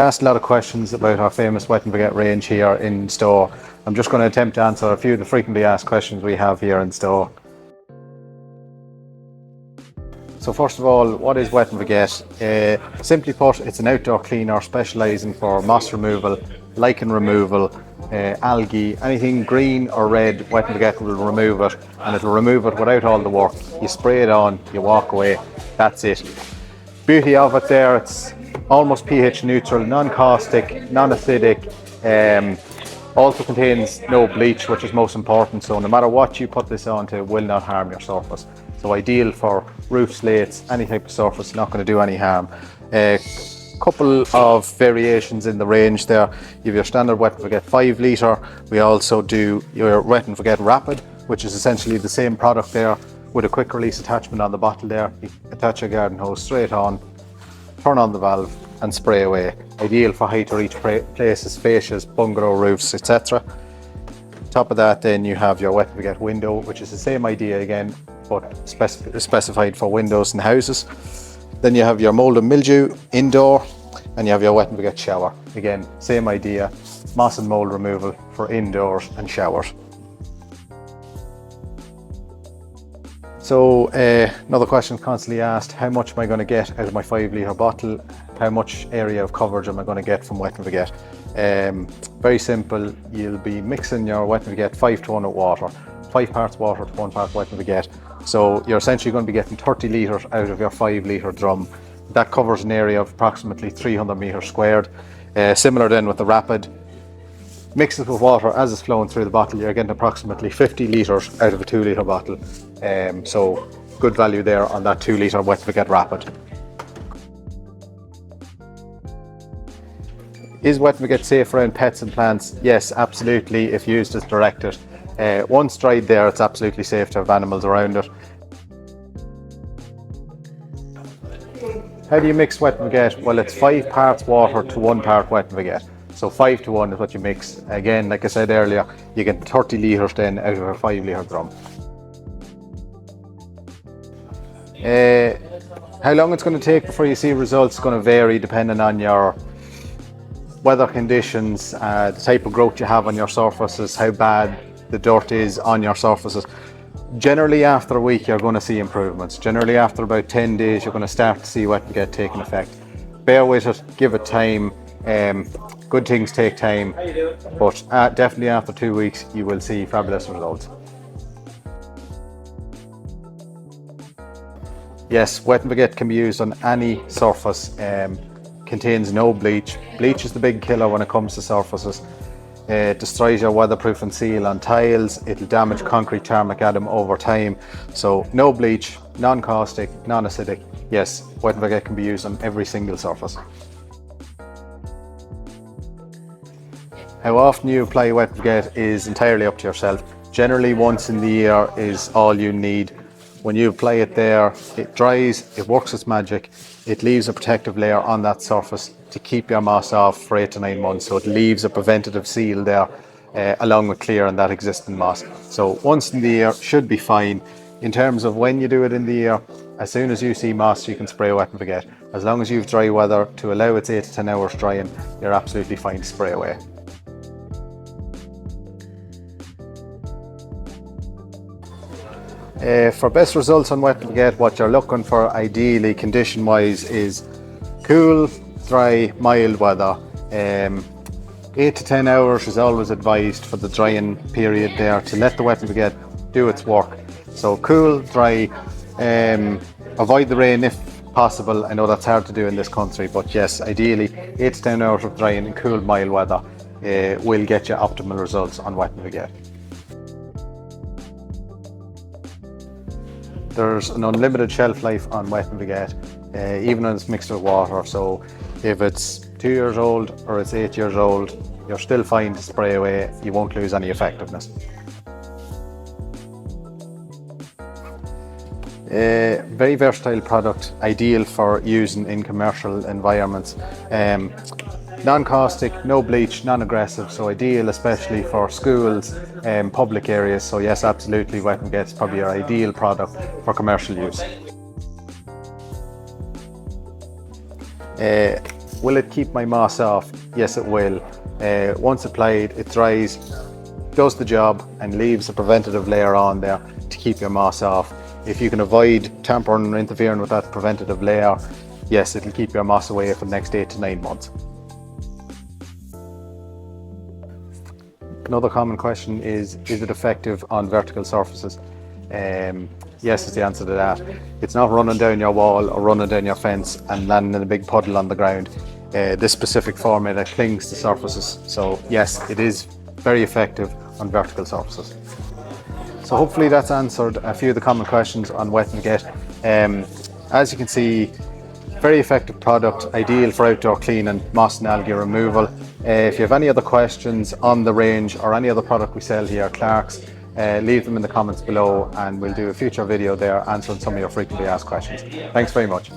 Asked a lot of questions about our famous Wet and Forget range here in store. I'm just going to attempt to answer a few of the frequently asked questions we have here in store. So first of all, what is Wet and Forget? Simply put, it's an outdoor cleaner specialising for moss removal, lichen removal, algae, anything green or red. Wet and Forget will remove it, and it will remove it without all the work. You spray it on, you walk away, that's it. Beauty of it there, it's almost pH neutral, non-caustic, non-acidic, also contains no bleach, which is most important, so no matter what you put this onto, it will not harm your surface. So ideal for roof slates, any type of surface, not going to do any harm. Couple of variations in the range there. You have your standard Wet and Forget 5 litre. We also do your Wet and Forget Rapid, which is essentially the same product there with a quick release attachment on the bottle there. You attach your garden hose straight on, turn on the valve and spray away. Ideal for high to reach places, fascias, bungalow roofs, etc. Top of that then you have your Wet and Forget Window, which is the same idea again, but specified for windows and houses. Then you have your mold and mildew indoor, and you have your Wet and Forget Shower. Again, same idea, moss and mold removal for indoors and showers. So another question constantly asked, how much am I going to get out of my 5 litre bottle? How much area of coverage am I going to get from Wet and Forget? Very simple, you'll be mixing your Wet and Forget 5 to 1 with water, 5 parts water to 1 part Wet and Forget. So you're essentially going to be getting 30 litres out of your 5 litre drum. That covers an area of approximately 300 metres squared. Similar then with the Rapid. Mix it with water as it's flowing through the bottle, you're getting approximately 50 litres out of a 2 litre bottle. So good value there on that 2 litre Wet and Forget Rapid. Is Wet and Forget safe around pets and plants? Yes, absolutely, if used as directed. Once dried there, it's absolutely safe to have animals around it. How do you mix Wet and Forget? Well, it's 5 parts water to 1 part Wet and Forget. So 5 to 1 is what you mix. Again, like I said earlier, you get 30 litres then out of a 5 litre drum. How long it's going to take before you see results is going to vary depending on your weather conditions, the type of growth you have on your surfaces, how bad the dirt is on your surfaces. Generally after a week you're going to see improvements. Generally after about 10 days you're going to start to see Wet and Forget taking effect. Bear with it, give it time. Good things take time, but definitely after 2 weeks you will see fabulous results. Yes, Wet and Forget can be used on any surface. Contains no bleach. Bleach is the big killer when it comes to surfaces. It destroys your weatherproof and seal on tiles. It'll damage concrete tarmac atom over time. So no bleach, non-caustic, non-acidic. Yes, Wet and Forget can be used on every single surface. How often you apply Wet and Forget is entirely up to yourself. Generally once in the year is all you need. When you apply it there, it dries, it works its magic, it leaves a protective layer on that surface to keep your moss off for 8 to 9 months. So it leaves a preventative seal there along with clearing that existing moss. So once in the year should be fine. In terms of when you do it in the year, as soon as you see moss you can spray Wet and Forget. As long as you've dry weather to allow its 8 to 10 hours drying, you're absolutely fine to spray away. For best results on Wet and Forget, what you're looking for ideally condition wise is cool, dry, mild weather. 8 to 10 hours is always advised for the drying period there to let the Wet and Forget do its work. So cool, dry, avoid the rain if possible. I know that's hard to do in this country, but yes, ideally 8 to 10 hours of drying in cool, mild weather will get you optimal results on Wet and Forget. There's an unlimited shelf life on Wet and Forget, even when it's mixed with water. So if it's 2 years old or it's 8 years old, you're still fine to spray away. You won't lose any effectiveness. Very versatile product, ideal for using in commercial environments. Non-caustic, no bleach, non-aggressive, so ideal especially for schools and public areas. So yes, absolutely, Wet and Forget is probably your ideal product for commercial use. Will it keep my moss off? Yes, it will. Once applied, it dries, does the job, and leaves a preventative layer on there to keep your moss off. If you can avoid tampering or interfering with that preventative layer, yes, it'll keep your moss away for the next 8 to 9 months. Another common question is it effective on vertical surfaces? Yes is the answer to that. It's not running down your wall or running down your fence and landing in a big puddle on the ground. This specific formula clings to surfaces, so yes, it is very effective on vertical surfaces. So hopefully that's answered a few of the common questions on Wet and Forget. As you can see, very effective product, ideal for outdoor cleaning, moss and algae removal. If you have any other questions on the range or any other product we sell here at Clark's, leave them in the comments below and we'll do a future video there answering some of your frequently asked questions. Thanks very much.